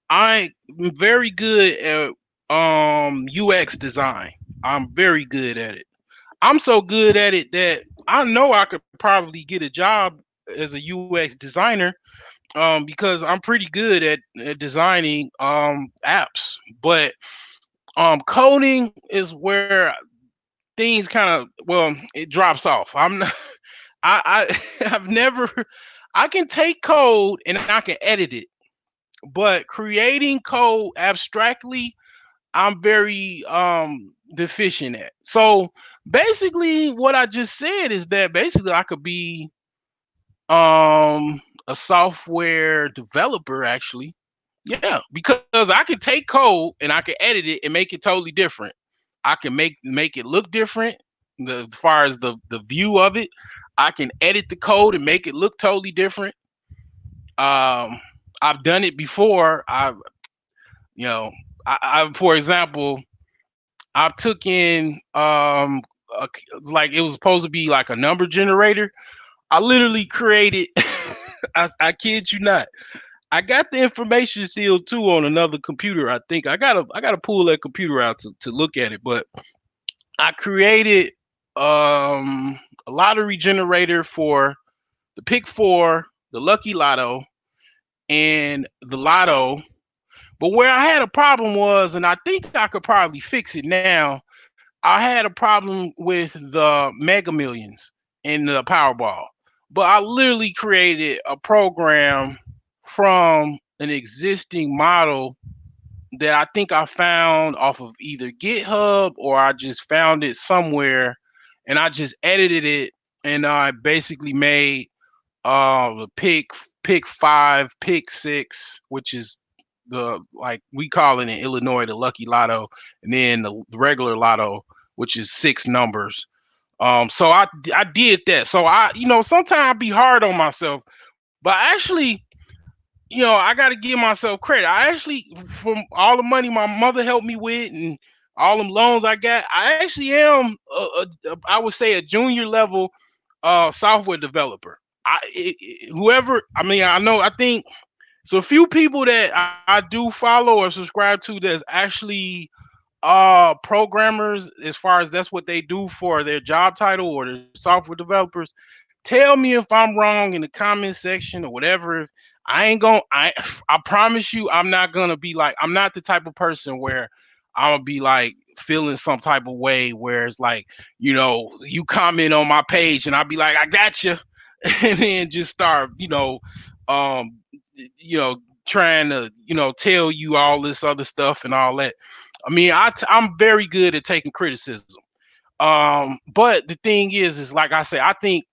I'm very good at UX design. I'm very good at it. I'm so good at it that I know I could probably get a job as a UX designer, because I'm pretty good at designing apps. But coding is where things kind of, well, it drops off. I'm not, I've never, I can take code and I can edit it, but creating code abstractly, I'm very deficient at. So basically what I just said is that basically I could be a software developer actually. Yeah, because I can take code and I can edit it and make it totally different. I can make it look different, as far as the view of it. I can edit the code and make it look totally different. Um, I've done it before. You know, I for example, I took in like it was supposed to be like a number generator. I literally created. I kid you not. I got the information still too on another computer. I think I gotta pull that computer out to look at it. But I created a lottery generator for the pick four, the lucky lotto, and the lotto. But where I had a problem was, and I think I could probably fix it now, I had a problem with the Mega Millions and the Powerball. But I literally created a program from an existing model that I think I found off of either GitHub or I just found it somewhere, and I just edited it, and I basically made the pick five, pick six, which is the, like we call it in Illinois, the lucky lotto, and then the regular lotto, which is six numbers. So I did that. So sometimes I be hard on myself, but actually, I got to give myself credit. I actually, from all the money my mother helped me with and all them loans I got, I actually am, I would say, a junior level software developer. Whoever, I mean, I think so. A few people that I do follow or subscribe to that's actually programmers, as far as that's what they do for their job title, or their software developers. Tell me if I'm wrong in the comment section or whatever. I ain't gonna I promise you, I'm not gonna be like, I'm not the type of person where I'm gonna be like feeling some type of way where it's like, you comment on my page and I'll be like, I got you, and then just start, um you know trying to, tell you all this other stuff and all that. I mean, I'm very good at taking criticism. But the thing is like I said, I think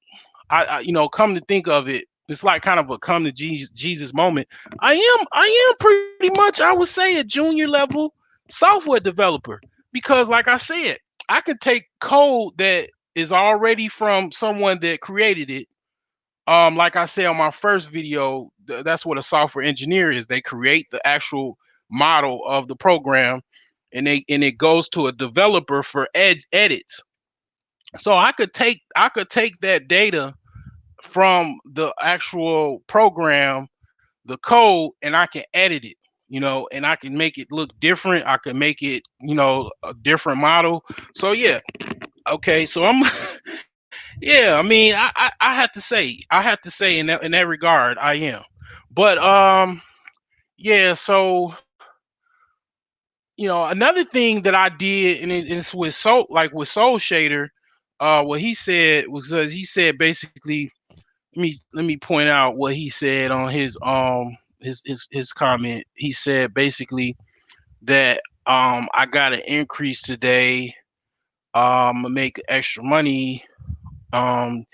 come to think of it, it's like kind of a come to Jesus moment. I am pretty much, I would say, a junior level software developer because, like I said, I could take code that is already from someone that created it. Like I said on my first video, that's what a software engineer is. They create the actual model of the program, and it goes to a developer for edits. So I could take that data from the actual program, the code, and I can edit it, and I can make it look different. I can make it, a different model. So yeah, okay. So I'm, yeah. I mean, I have to say in that regard, I am. But yeah. So another thing that I did, and it's with Soul Shader. What he said was, he said basically, let me point out what he said on his comment. He said basically that I got an increase today. I make extra money. And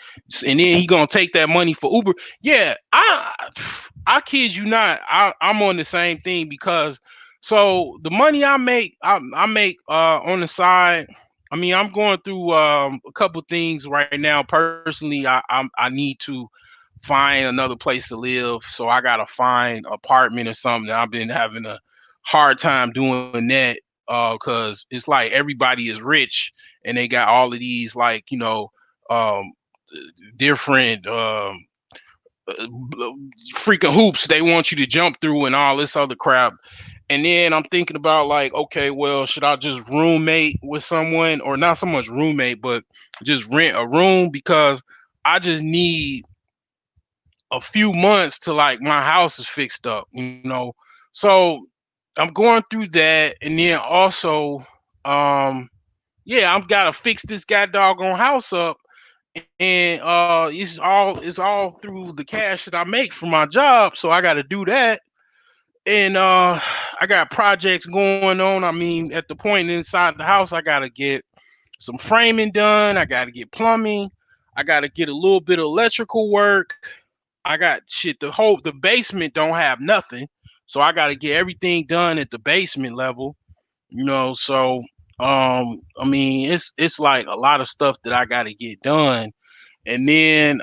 then he gonna take that money for Uber. Yeah, I kid you not. I'm on the same thing because so the money I make on the side. I mean, I'm going through a couple things right now. Personally, I need to find another place to live. So I gotta find an apartment or something. I've been having a hard time doing that because it's like everybody is rich and they got all of these, like, um, different freaking hoops they want you to jump through and all this other crap. And then I'm thinking about, like, okay, well, should I just roommate with someone, or not so much roommate, but just rent a room, because I just need a few months to, like, my house is fixed up. So I'm going through that, and then also, yeah, I've got to fix this guy doggone house up, and it's all through the cash that I make from my job, so I got to do that. And I got projects going on. I mean, at the point inside the house, I got to get some framing done. I got to get plumbing. I got to get a little bit of electrical work. I got shit. The basement don't have nothing, so I got to get everything done at the basement level. So I mean, it's like a lot of stuff that I got to get done, and then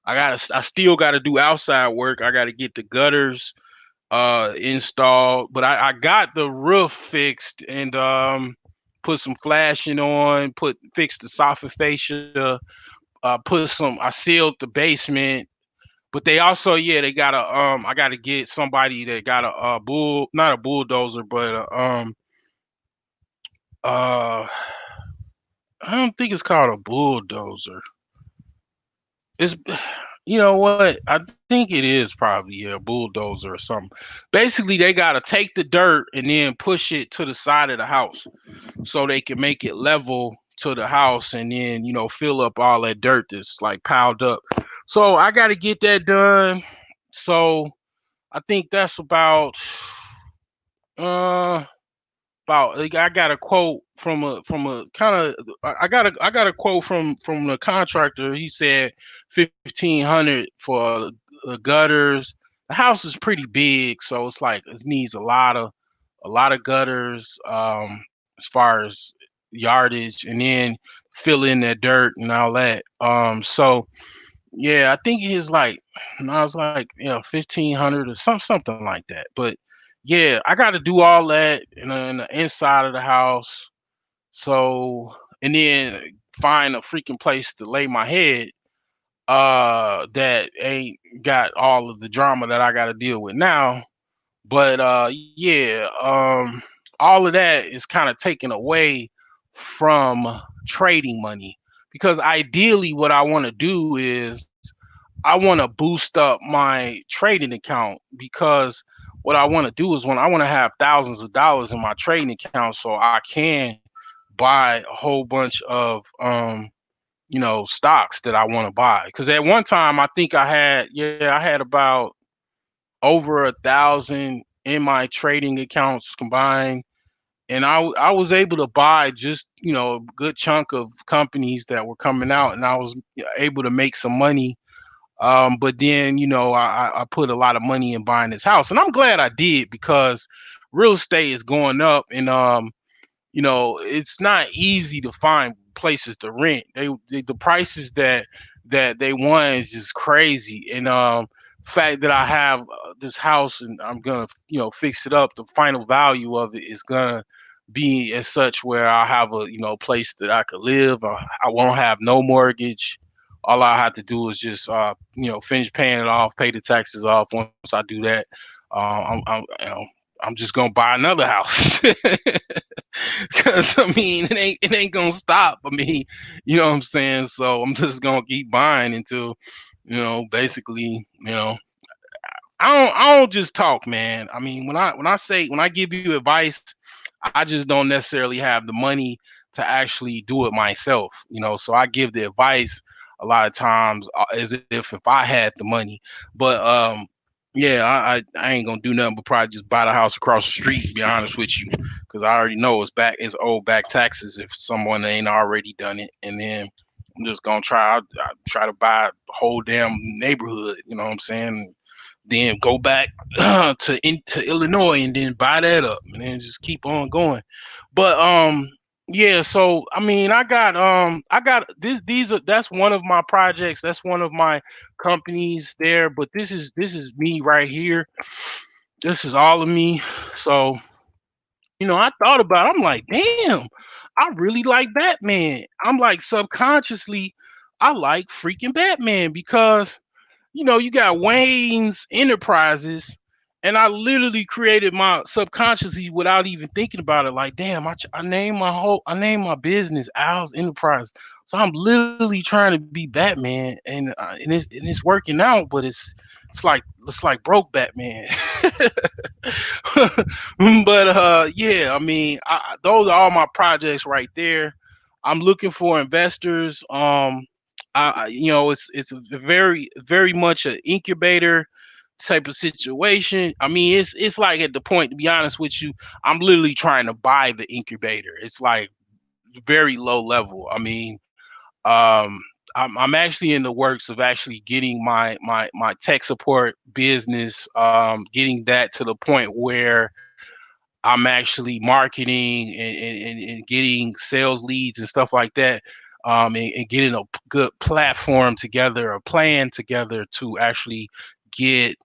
I still got to do outside work. I got to get the gutters installed, but I got the roof fixed, and put some flashing on, fix the soffit fascia, I sealed the basement. But they also, yeah, they got I got to get somebody that got a not a bulldozer, but uh I don't think it's called a bulldozer. It's you know what? I think it is probably, yeah, a bulldozer or something. Basically, they gotta take the dirt and then push it to the side of the house so they can make it level to the house, and then fill up all that dirt that's, like, piled up. So I gotta get that done. So I think that's uh like, I got a quote from a kind of, I got a quote from the contractor. He said 1,500 for the gutters. The house is pretty big, so it's like it needs a lot of gutters, as far as yardage, and then fill in that dirt and all that. So yeah, I think it is like, and I was like, 1,500 or something like that. But yeah, I got to do all that in the inside of the house. So, and then find a freaking place to lay my head. That ain't got all of the drama that I got to deal with now. But yeah, all of that is kind of taken away from trading money, because ideally, what I want to do is I want to boost up my trading account, because what I want to do is, when I want to have thousands of dollars in my trading account, so I can buy a whole bunch of stocks that I want to buy. Because at one time, I think I had about over 1,000 in my trading accounts combined, and I was able to buy just a good chunk of companies that were coming out, and I was able to make some money. But then I put a lot of money in buying this house, and I'm glad I did because real estate is going up, and it's not easy to find places to rent. The prices that they want is just crazy. And fact that I have this house and I'm gonna fix it up, the final value of it is gonna be as such where I have a place that I could live. I won't have no mortgage. All I have to do is just finish paying it off, pay the taxes off. Once I do that, I'm just gonna buy another house. Cause I mean, it ain't gonna stop. I mean, you know what I'm saying. So I'm just gonna keep buying until, basically, I don't just talk, man. I mean, when I give you advice, I just don't necessarily have the money to actually do it myself. So I give the advice a lot of times as if I had the money. But yeah, I ain't gonna do nothing but probably just buy the house across the street. To be honest with you, because I already know it's old back taxes if someone ain't already done it, and then I'm just gonna I try to buy the whole damn neighborhood. You know what I'm saying? Then go back to Illinois and then buy that up and then just keep on going. But yeah, so I mean I got these are that's one of my projects, that's one of my companies there, but this is me right here. This is all of me. So, I thought about it. I'm like, damn, I really like Batman. I'm like subconsciously I like freaking Batman because you got Wayne's Enterprises, and I literally created my subconsciously without even thinking about it. Like, damn, I named my business Al's Enterprise. So I'm literally trying to be Batman, and it's working out, but it's like broke Batman. But yeah, I mean, those are all my projects right there. I'm looking for investors. It's a very much an incubator type of situation. I mean, it's like at the point, to be honest with you, I'm literally trying to buy the incubator. It's like very low level. I mean, um, I'm actually in the works of actually getting my tech support business, getting that to the point where I'm actually marketing and getting sales leads and stuff like that, and getting a good platform together, a plan together to actually get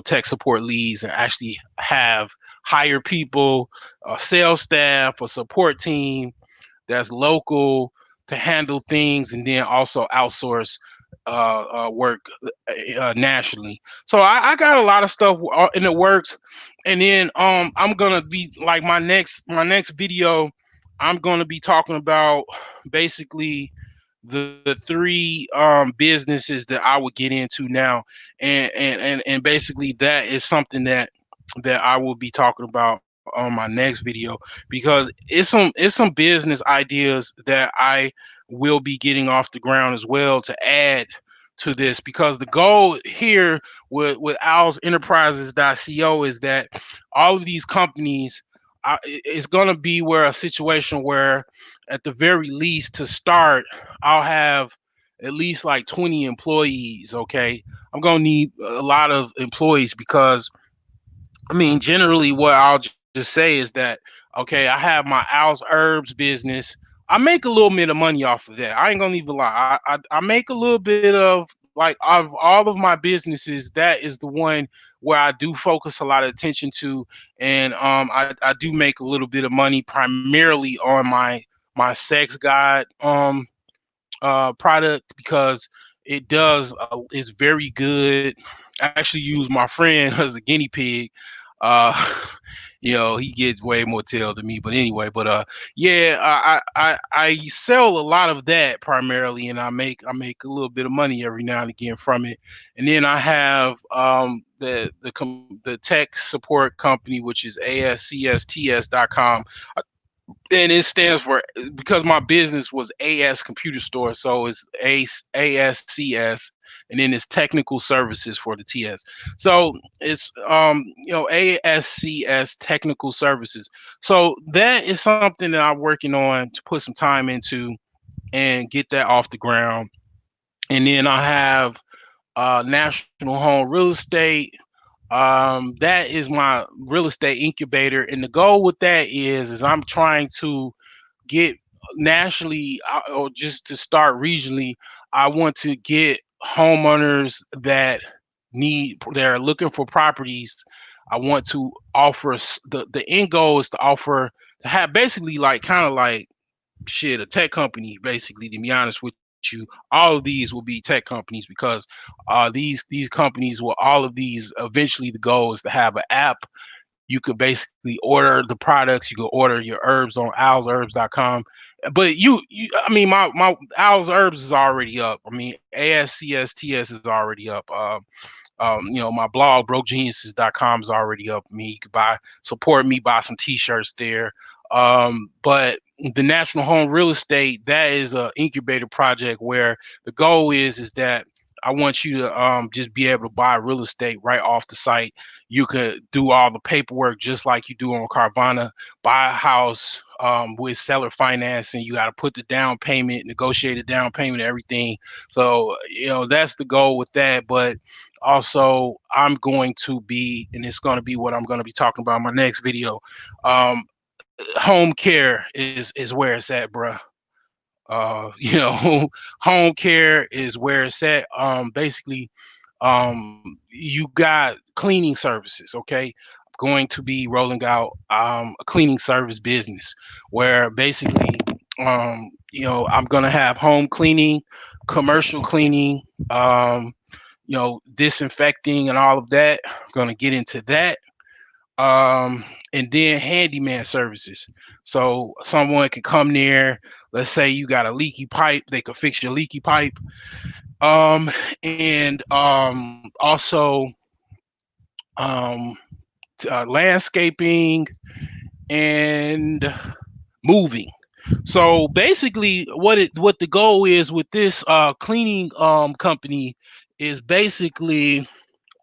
tech support leads and actually have hire people, a sales staff, a support team that's local to handle things, and then also outsource work nationally. So I got a lot of stuff in the works, and then I'm gonna be like my next video. I'm gonna be talking about basically the three businesses that I would get into now, and basically that is something that I will be talking about on my next video, because it's some business ideas that I will be getting off the ground as well to add to this, because the goal here with Owls Enterprises.co is that all of these companies, it's going to be where a situation where at the very least to start I'll have at least like 20 employees. Okay, I'm going to need a lot of employees because I mean, generally, what I'll just say is that, okay, I have my Al's Herbs business. I make a little bit of money off of that. I ain't gonna even lie. I make a little bit of, like, of all of my businesses, that is the one where I do focus a lot of attention to, and I do make a little bit of money primarily on my sex guide product, because it does it's very good. I actually use my friend as a guinea pig. uh he gets way more tail than me, but anyway. But yeah, I sell a lot of that primarily, and I make a little bit of money every now and again from it. And then I have the tech support company, which is ascsts.com. And it stands for, because my business was AS Computer Store, so it's ASCS, and then it's Technical Services for the TS. So it's ASCS Technical Services. So that is something that I'm working on to put some time into and get that off the ground. And then I have National Home Real Estate. That is my real estate incubator, and the goal with that is I'm trying to get nationally, or just to start regionally. I want to get homeowners that are looking for properties. I want to offer the end goal is to offer, to have basically like kind of like shit, a tech company, basically, to be honest with you. All of these will be tech companies, because these companies will, all of these, eventually the goal is to have an app. You could basically order the products. You could order your herbs on owlsherbs.com. But I mean, my Owls Herbs is already up. I mean, ASCSTS is already up. My blog brokegeniuses.com is already up. I mean, you could support me, buy some t-shirts there. But the National Home Real Estate, that is a incubator project where the goal is that I want you to just be able to buy real estate right off the site. You could do all the paperwork just like you do on Carvana. Buy a house with seller financing. You got to put the down payment, negotiate a down payment, everything. So that's the goal with that. But also, I'm going to be, and it's going to be what I'm going to be talking about in my next video. Um, Home care is where it's at, bruh. Home care is where it's at. Basically, you got cleaning services. Okay, I'm going to be rolling out a cleaning service business where basically, I'm gonna have home cleaning, commercial cleaning, disinfecting and all of that. I'm gonna get into that. And then handyman services. So someone can come there. Let's say you got a leaky pipe, they could fix your leaky pipe. And also um, landscaping and moving. So basically, what the goal is with this cleaning company is basically,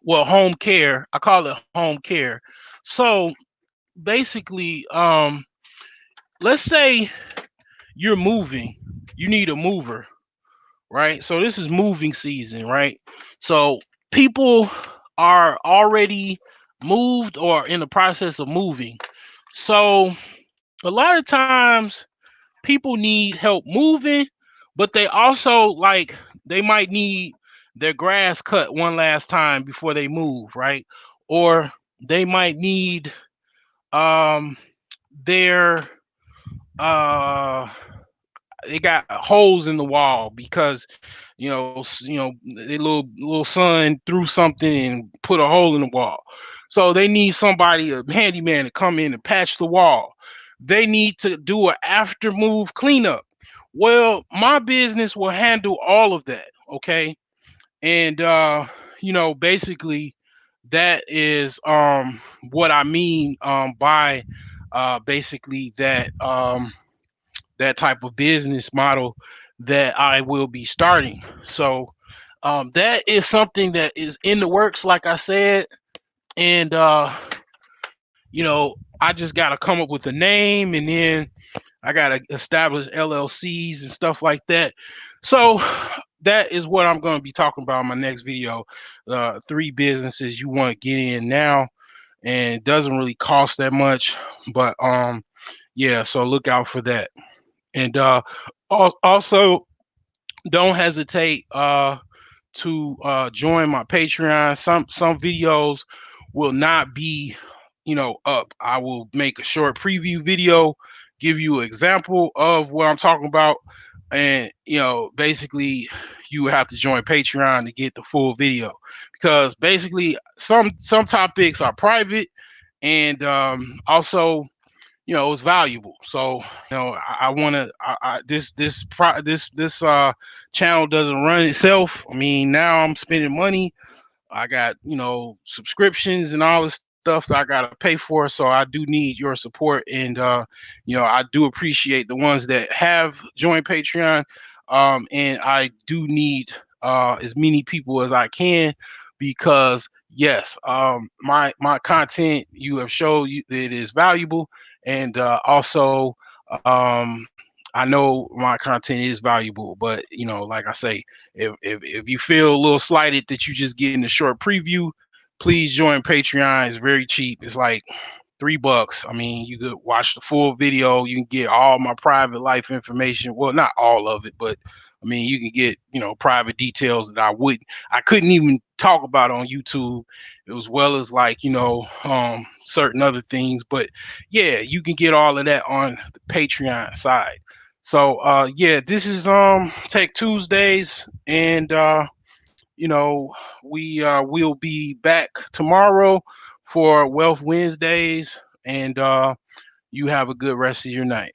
well, home care. I call it home care. So basically, let's say you're moving, you need a mover, right? So this is moving season, right? So people are already moved or in the process of moving. So a lot of times people need help moving, but they also, like, they might need their grass cut one last time before they move, right? Or they might need um their uh they got holes in the wall because their little son threw something and put a hole in the wall. So they need somebody, a handyman, to come in and patch the wall. They need to do an after move cleanup. Well, my business will handle all of that. Okay. And basically that is what I mean by basically that type of business model that I will be starting. So that is something that is in the works, like I said. And I just got to come up with a name, and then I got to establish LLCs and stuff like that. So that is what I'm going to be talking about in my next video. 3 businesses you want to get in now, and it doesn't really cost that much. But yeah, so look out for that. And also, don't hesitate to join my Patreon. Some videos will not be, up. I will make a short preview video, give you an example of what I'm talking about, and basically you have to join Patreon to get the full video, because basically some topics are private, and also it's valuable. So I want to, this channel doesn't run itself. I mean, now I'm spending money. I got subscriptions and all this stuff. stuff that I gotta pay for, so I do need your support. And I do appreciate the ones that have joined Patreon. And I do need as many people as I can, because yes, my content, you have showed you that it is valuable. And also, I know my content is valuable, but like I say, if you feel a little slighted that you just getting a short preview, please join Patreon. It's very cheap. It's like $3. I mean, you could watch the full video. You can get all my private life information. Well, not all of it, but I mean, you can get private details that I couldn't even talk about on YouTube, as well as like certain other things. But yeah, you can get all of that on the Patreon side. So yeah, this is Tech Tuesdays, and you know, we will be back tomorrow for Wealth Wednesdays, and you have a good rest of your night.